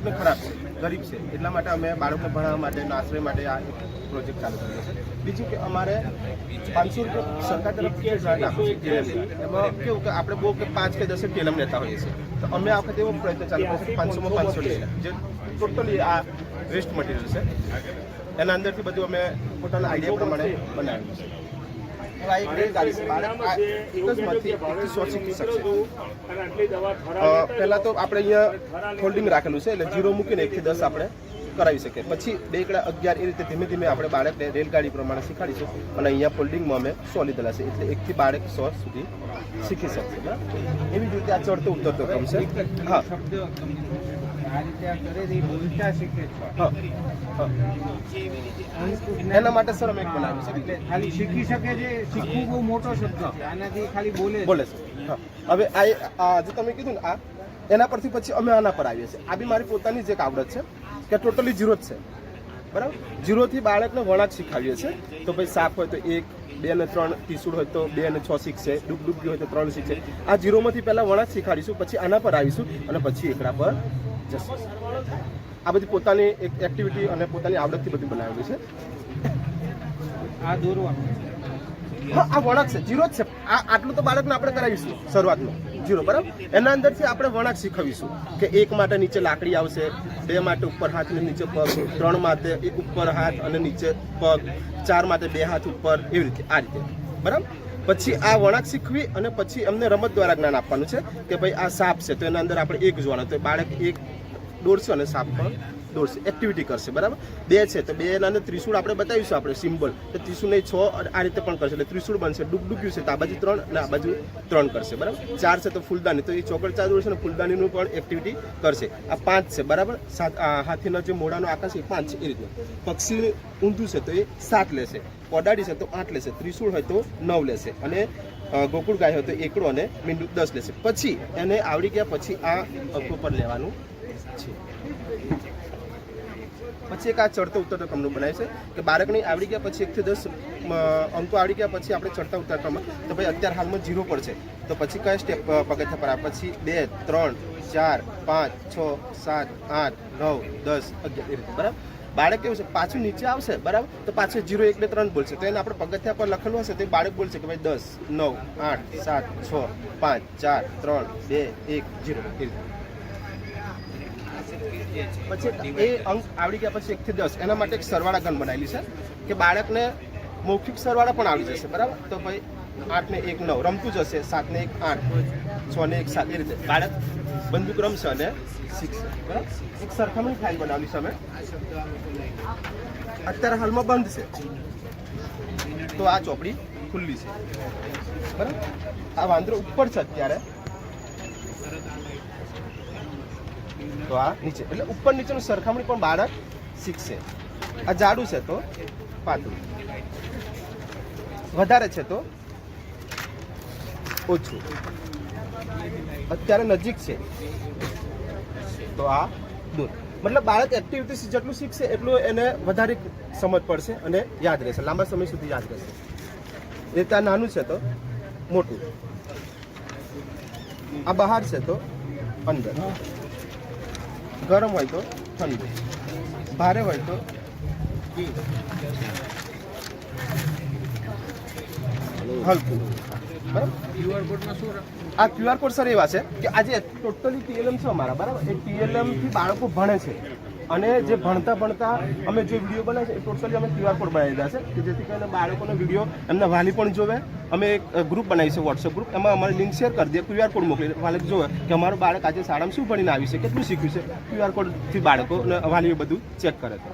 બાળકને ખરાબ છે, ગરીબ છે, એટલા માટે અમે બાળકને ભણાવવા માટે આશ્રય માટે આ પ્રોજેક્ટ ચાલુ કર્યો છે. બીજું કે અમારે 500 રૂપિયા સરકાર તરફથી ગ્રાન્ટ આપે છે. એમાં કેવું કે આપણે બહુ કે 5 કે 10 ટેલમ લેતા હોઈએ છીએ, તો અમે આ વખતે એવો પ્રયત્ન ચાલુ કર્યો છે 500માં 500 લઈએ, જે ટોટલી આ વેસ્ટ મટીરિયલ છે. એના અંદરથી બધું અમે પોતાના આઈડિયા પ્રમાણે બનાવ્યું છે. પહેલા તો આપણે અહીંયા ફોલ્ડિંગ રાખેલું છે, એટલે 0 મૂકીને 1 થી 10 આપણે કરાવી શકીએ. પછી 2 એકડા 11 એ રીતે ધીમે ધીમે આપણે બાળકને રેલગાડી પ્રમાણે શીખવાડીશું. અને અહીંયા ફોલ્ડિંગમાં અમે 100 લીધેલા છે, એટલે 1 થી બાળક 100 સુધી શીખી શકશે. એવી જ રીતે આ ચડતો ઉતરતો ક્રમ છે. હા, એના માટે સર અમે એક બનાવ્યું છે, ખાલી શીખી શકે છે. શીખવું બહુ મોટો શબ્દ છે, આનાથી ખાલી બોલે છે. હા, હવે આ જે તમે કીધું ને, આ એના પરથી પછી અમે આના પર આવીએ છીએ. આ બી મારી પોતાની જ એક આવડત છે કે ટોટલી 0 જ છે, બરાબર. 0 થી બાળકને વળાંક શીખાવીએ છીએ. તો ભાઈ સાપ હોય તો 1, 2 અને 3, ત્રિશુળ હોય તો 2 અને 6 શીખશે, ડૂબડૂબકી હોય તો 3 શીખશે. આ 0 માંથી પહેલા વળાંક શીખાડીશું, પછી આના પર આવીશું અને પછી એકડા પર જશે. આ બધી પોતાની એક એક્ટિવિટી અને પોતાની આવડતથી બધું બનાવેલું છે. આ દોરવાનું. હા, આ વળાંક છે, 0 જ છે. આટલું તો બાળકને આપણે કરાવીશું શરૂઆતમાં 0, બરાબર. એના અંદરથી આપણે વળાંક શીખવીશું કે 1 માટે નીચે લાકડી આવશે, 2 માટે ઉપર હાથ અને નીચે પગ, 3 માટે ઉપર હાથ અને નીચે પગ, 4 માટે 2 હાથ ઉપર, એવી રીતે આ રીતે, બરાબર. પછી આ વળાંક શીખવી અને પછી અમને રમત દ્વારા જ્ઞાન આપવાનું છે કે ભાઈ આ સાપ છે તો એના અંદર આપણે 1 જોવાનું, તો બાળક 1 દોડશે અને સાપ પણ દોડશે, એક્ટિવિટી કરશે, બરાબર. 2 છે તો 2 ના અંદર ત્રિશુળ આપણે બતાવીશું, આપણે સિમ્બલ, તો ત્રિશુળ 6 આ રીતે પણ કરશે, એટલે ત્રિશુળ બનશે. ડૂબડૂબ્યું છે તો આ બાજુ 3 અને આ બાજુ 3 કરશે, બરાબર. 4 છે તો ફૂલદાની, તો એ ચોકડ ચાર દોડશે અને ફૂલદાનીનું પણ એક્ટિવિટી કરશે. આ 5 છે, બરાબર. 7 હાથીનો જે મોઢાનો આકાર છે એ 5 છે, એ રીતે. પક્ષી ઊંધું છે તો એ 7 લેશે, કોડાડી છે તો 8 લેશે, ત્રિશુળ હોય તો 9 લેશે, અને ગોકુળ ગાય હોય તો એકડો અને મીંડું 10 લેશે. પછી એને આવડી ગયા પછી આ અંકો પર લેવાનું છે. પછી એક આ ચડતો ઉતરતો ક્રમનું બનાવે છે કે બાળકની આવડી ગયા પછી 1 થી 10 અંકો આવડી ગયા પછી આપણે ચડતા ઉતરતા ક્રમમાં, તો ભાઈ અત્યારે હાલમાં 0 પર છે, તો પછી કયા સ્ટેપ પગથિયા પર આવે, પછી 2, 3, 4, 5, 6, 7, 8, 9, 10, 11 એ રીતે, બરાબર. બાળક કેવું છે પાછું નીચે આવશે, બરાબર, તો પાછું 0, 1, 2, 3 બોલશે, તો એને આપણે પગથિયા પર લખેલું હશે તો બાળક બોલશે કે ભાઈ 10, 9, 8, 7, 6, 5, 4, 3, 2, 1, 0 એ રીતે. પછી એ અંક આવડી ગયા પછી 1 થી 10 એના માટે એક સરવાળા ગણ બનાવેલી છે કે બાળકને મૌખિક સરવાળા પણ આવડી જશે, બરાબર. તો ભાઈ 8 ને 1 9 રમતું જશે, 7 ને 1 8, 6 ને 1 7, એ રીતે બાળક બંદૂક રમશે અને શીખશે, બરાબર. એક સરખામણી ફાઇલ બનાવેલી છે અમે, અત્યારે હાલમાં બંધ છે તો આ ચોપડી ખુલ્લી છે, બરાબર. આ વાંદરો ઉપર છે અત્યારે, તો આ નીચે, એટલે ઉપર નીચેનું સરખામણી પણ બાળક શીખશે. આ જાડું છે તો પાતળું, વધારે છે તો ઓછું, અત્યારે નજીક છે તો આ દૂર. મતલબ બાળક એક્ટિવિટી જેટલું શીખશે એટલું એને વધારે સમજ પડશે અને યાદ રહેશે, લાંબા સમય સુધી યાદ રહેશે. એ ત્યાં નાનું છે તો મોટું, આ બહાર છે તો અંદર, ગરમ હોય તો ઠંડુ, ભારે હોય તો હલકું, બરાબર. આ QR કોડ સર એવા છે કે આજે ટોટલી TLM છે અમારા, બરાબર. એ TLM થી બાળકો ભણે છે અને જે ભણતા ભણતા અમે જે વિડીયો બનાવે છે એ ટોટલી અમે QR કોડ બનાવી દીધા છે કે જેથી કરીને બાળકોનો વિડીયો એમના વાલી પણ જોવે. અમે એક ગ્રુપ બનાવી છે, વોટ્સએપ ગ્રુપ, એમાં અમારી લિંક શેર કરી દઈએ, QR કોડ મોકલી વાલી જોવે કે અમારું બાળક આજે શાળામાં શું ભણીને આવ્યું છે, કેટલું શીખ્યું છે. QR કોડથી બાળકો અને વાલીઓ બધું ચેક કરે છે.